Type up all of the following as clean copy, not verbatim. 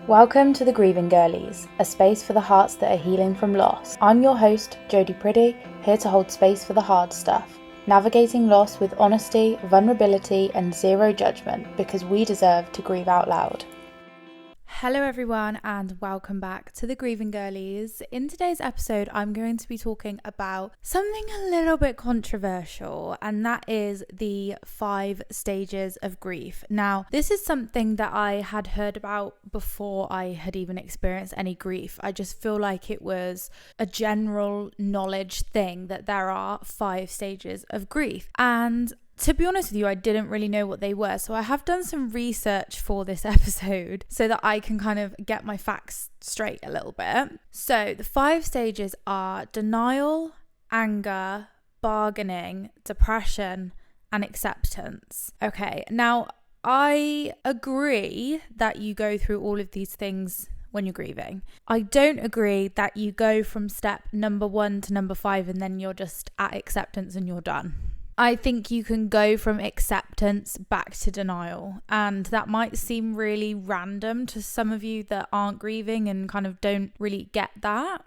Welcome to the Grieving Girlies, a space for the hearts that are healing from loss. I'm your host, Jode, here to hold space for the hard stuff, navigating loss with honesty, vulnerability, and zero judgment, because we deserve to grieve out loud. Hello everyone and welcome back to the Grieving Girlies. In today's episode, I'm going to be talking about something a little bit controversial, and that is the 5 stages of grief. Now, this is something that I had heard about before I had even experienced any grief. I just feel like it was a general knowledge thing that there are 5 stages of grief. And to be honest with you, I didn't really know what they were. So I have done some research for this episode so that I can kind of get my facts straight a little bit. So the 5 stages are denial, anger, bargaining, depression, and acceptance. Okay, now I agree that you go through all of these things when you're grieving. I don't agree that you go from step number 1 to number 5 and then you're just at acceptance and you're done. I think you can go from acceptance back to denial, and that might seem really random to some of you that aren't grieving and kind of don't really get that.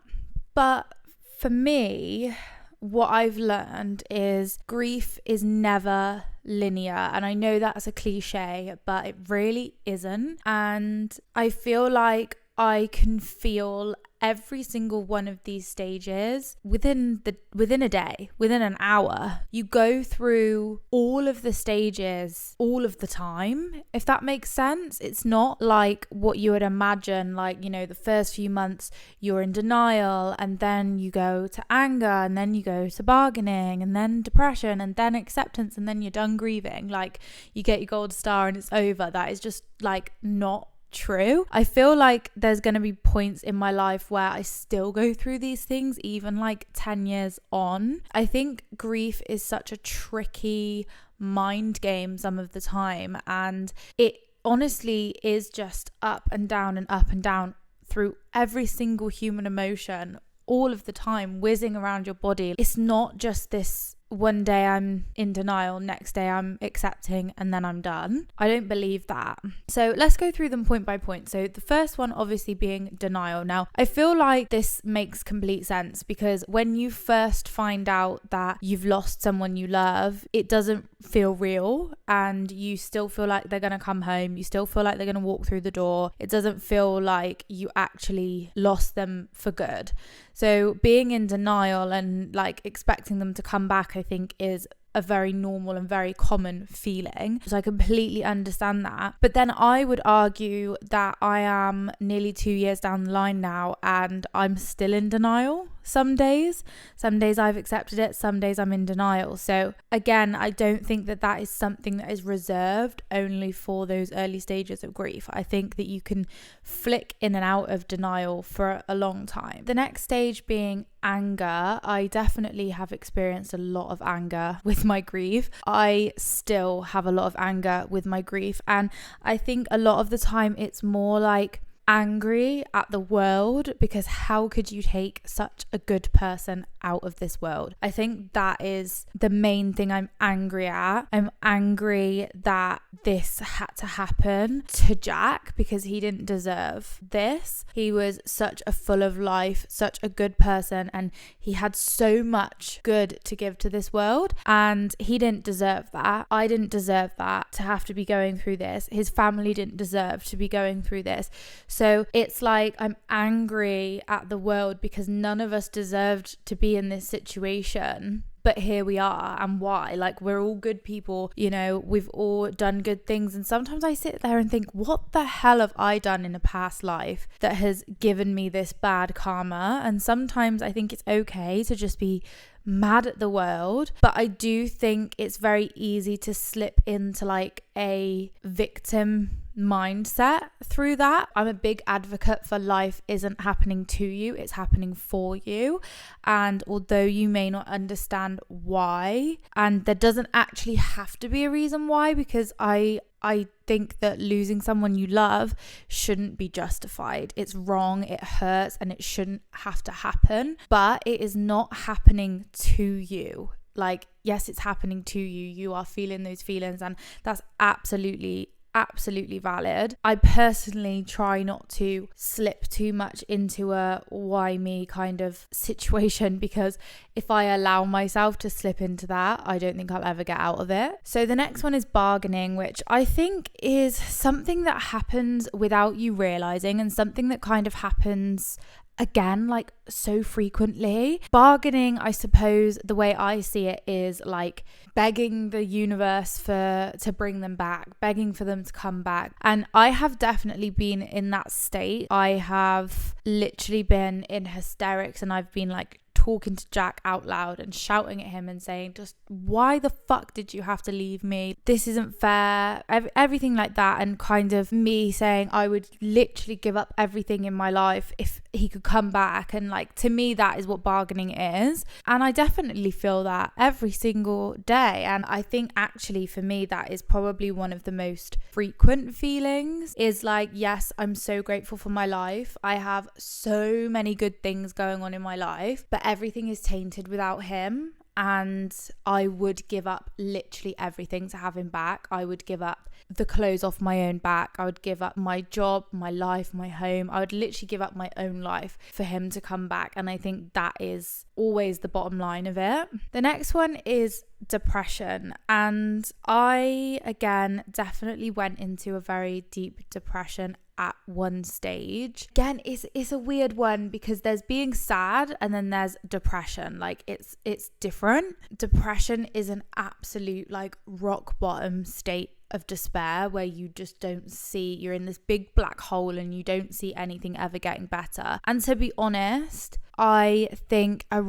But for me, what I've learned is grief is never linear, and I know that's a cliche, but it really isn't. And I feel like I can feel every single one of these stages within a day, within an hour. You go through all of the stages all of the time, if that makes sense. It's not like what you would imagine, like, you know, the first few months you're in denial, and then you go to anger, and then you go to bargaining, and then depression, and then acceptance, and then you're done grieving. Like, you get your gold star and it's over. That is just like not true. I feel like there's going to be points in my life where I still go through these things, even like 10 years on. I think grief is such a tricky mind game some of the time, and it honestly is just up and down through every single human emotion all of the time, whizzing around your body. It's not just this one day I'm in denial, next day I'm accepting, and then I'm done. I don't believe that. So let's go through them point by point. So the first one obviously being denial. Now, I feel like this makes complete sense, because when you first find out that you've lost someone you love, it doesn't feel real, and you still feel like they're going to come home. You still feel like they're going to walk through the door. It doesn't feel like you actually lost them for good. So being in denial and like expecting them to come back, I think, is a very normal and very common feeling. So I completely understand that. But then I would argue that I am nearly 2 years down the line now, and I'm still in denial. Some days I've accepted it, some days I'm in denial. So again, I don't think that that is something that is reserved only for those early stages of grief. I think that you can flick in and out of denial for a long time. The next stage being anger. I definitely have experienced a lot of anger with my grief. I still have a lot of anger with my grief, and I think a lot of the time it's more like angry at the world, because how could you take such a good person out of this world? I think that is the main thing I'm angry at. I'm angry that this had to happen to Jack, because he didn't deserve this. He was such a full of life, such a good person, and he had so much good to give to this world, and he didn't deserve that. I didn't deserve that, to have to be going through this. His family didn't deserve to be going through this. So it's like I'm angry at the world because none of us deserved to be in this situation. But here we are, and why? Like, we're all good people, you know, we've all done good things. And sometimes I sit there and think, what the hell have I done in a past life that has given me this bad karma? And sometimes I think it's okay to just be mad at the world, but I do think it's very easy to slip into like a victim mindset through that. I'm a big advocate for life isn't happening to you, it's happening for you. And although you may not understand why, and there doesn't actually have to be a reason why, because I think that losing someone you love shouldn't be justified. It's wrong, it hurts, and it shouldn't have to happen, but it is not happening to you. Like, yes, it's happening to you. You are feeling those feelings, and that's absolutely absolutely valid. I personally try not to slip too much into a why me kind of situation, because if I allow myself to slip into that, I don't think I'll ever get out of it. So the next one is bargaining, which I think is something that happens without you realizing, and something that kind of happens again, like so frequently. Bargaining, I suppose, the way I see it is like begging the universe to bring them back, begging for them to come back. And I have definitely been in that state. I have literally been in hysterics, and I've been like talking to Jack out loud and shouting at him and saying, just why the fuck did you have to leave me? This isn't fair. Everything like that. And kind of me saying I would literally give up everything in my life if he could come back. And like, to me, that is what bargaining is. And I definitely feel that every single day. And I think actually for me, that is probably one of the most frequent feelings, is like, yes, I'm so grateful for my life. I have so many good things going on in my life, but everything is tainted without him. And I would give up literally everything to have him back. I would give up the clothes off my own back. I would give up my job, my life, my home. I would literally give up my own life for him to come back. And I think that is always the bottom line of it. The next one is depression. And I, again, definitely went into a very deep depression at one stage. Again, it's a weird one, because there's being sad and then there's depression. Like it's different. Depression is an absolute like rock bottom state of despair, where you just don't see, you're in this big black hole and you don't see anything ever getting better. And to be honest, I think up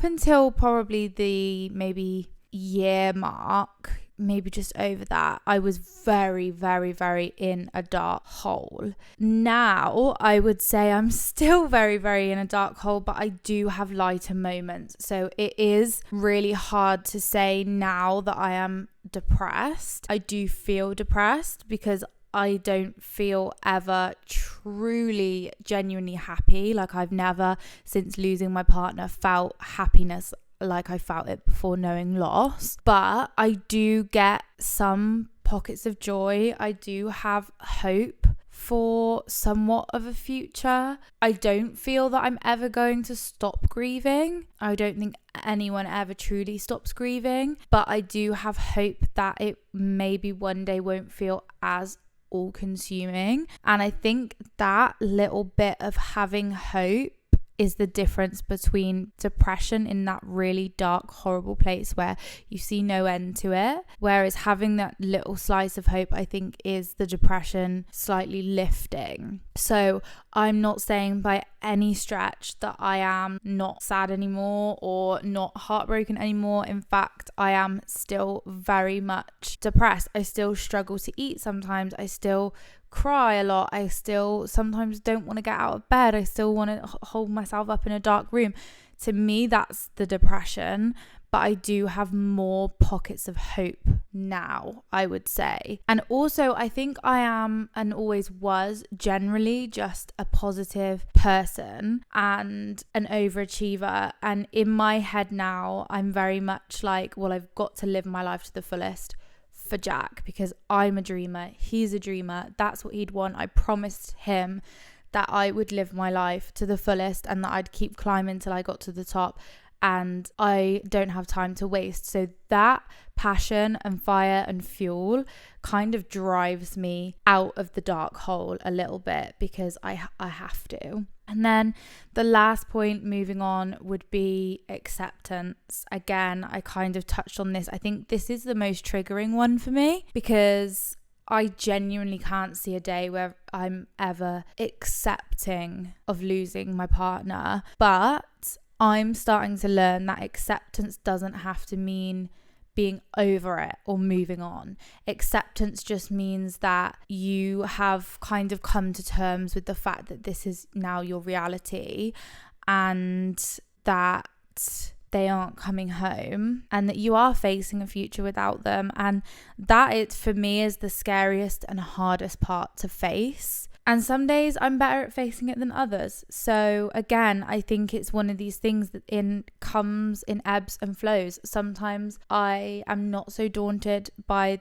until probably the maybe year mark, maybe just over that, I was very, very, very in a dark hole. Now, I would say I'm still very, very in a dark hole, but I do have lighter moments. So it is really hard to say now that I am depressed. I do feel depressed because I don't feel ever truly, genuinely happy. Like I've never, since losing my partner, felt happiness like I felt it before knowing loss. But I do get some pockets of joy. I do have hope for somewhat of a future. I don't feel that I'm ever going to stop grieving. I don't think anyone ever truly stops grieving, but I do have hope that it maybe one day won't feel as all-consuming. And I think that little bit of having hope is the difference between depression in that really dark, horrible place where you see no end to it, whereas having that little slice of hope, I think, is the depression slightly lifting. So I'm not saying by any stretch that I am not sad anymore or not heartbroken anymore. In fact, I am still very much depressed. I still struggle to eat sometimes. I still cry a lot. I still sometimes don't want to get out of bed. I still want to hold myself up in a dark room. To me, that's the depression. But I do have more pockets of hope now, I would say. And also, I think I am, and always was, generally just a positive person and an overachiever. And in my head now, I'm very much like, well, I've got to live my life to the fullest for Jack, because I'm a dreamer, he's a dreamer, that's what he'd want. I promised him that I would live my life to the fullest and that I'd keep climbing till I got to the top, and I don't have time to waste. So that passion and fire and fuel kind of drives me out of the dark hole a little bit, because I have to. And then the last point, moving on, would be acceptance. Again, I kind of touched on this. I think this is the most triggering one for me, because I genuinely can't see a day where I'm ever accepting of losing my partner. But I'm starting to learn that acceptance doesn't have to mean being over it or moving on. Acceptance just means that you have kind of come to terms with the fact that this is now your reality, and that they aren't coming home, and that you are facing a future without them. And that, for me, is the scariest and hardest part to face. And some days I'm better at facing it than others. So again, I think it's one of these things that comes in ebbs and flows. Sometimes I am not so daunted by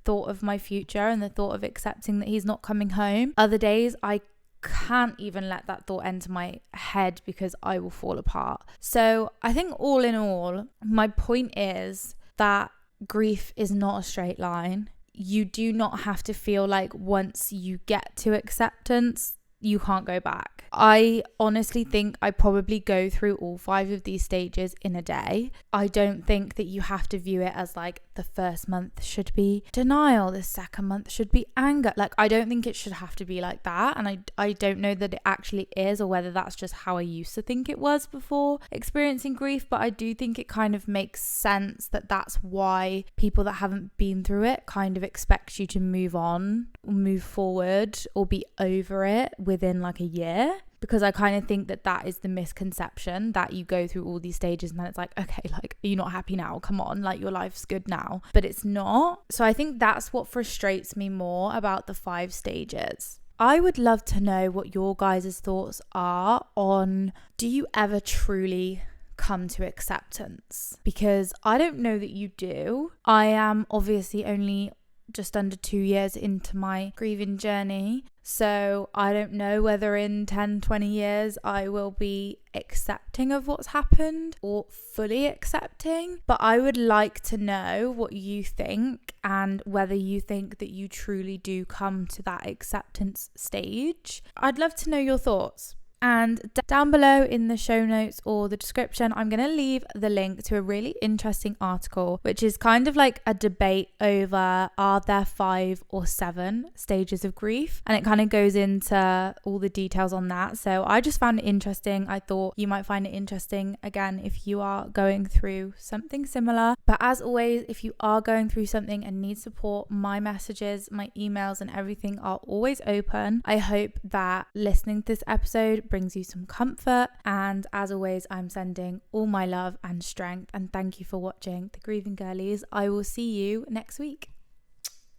thought of my future and the thought of accepting that he's not coming home. Other days I can't even let that thought enter my head because I will fall apart. So I think all in all, my point is that grief is not a straight line. You do not have to feel like once you get to acceptance, you can't go back. I honestly think I probably go through all 5 of these stages in a day. I don't think that you have to view it as like the first month should be denial, the second month should be anger. Like, I don't think it should have to be like that. And I don't know that it actually is, or whether that's just how I used to think it was before experiencing grief. But I do think it kind of makes sense that that's why people that haven't been through it kind of expect you to move on, move forward, or be over it within like a year. Because I kind of think that that is the misconception, that you go through all these stages and then it's like, okay, like, are you not happy now? Come on, like, your life's good now. But it's not. So I think that's what frustrates me more about the 5 stages. I would love to know what your guys' thoughts are on, do you ever truly come to acceptance? Because I don't know that you do. I am obviously only just under 2 years into my grieving journey. So I don't know whether in 10, 20 years I will be accepting of what's happened or fully accepting. But I would like to know what you think and whether you think that you truly do come to that acceptance stage. I'd love to know your thoughts. And down below in the show notes or the description, I'm going to leave the link to a really interesting article, which is kind of like a debate over, are there 5 or 7 stages of grief? And it kind of goes into all the details on that. So I just found it interesting. I thought you might find it interesting, again, if you are going through something similar. But as always, if you are going through something and need support, my messages, my emails and everything are always open. I hope that listening to this episode brings you some comfort, and as always, I'm sending all my love and strength, and thank you for watching the Grieving Girlies. I will see you next week.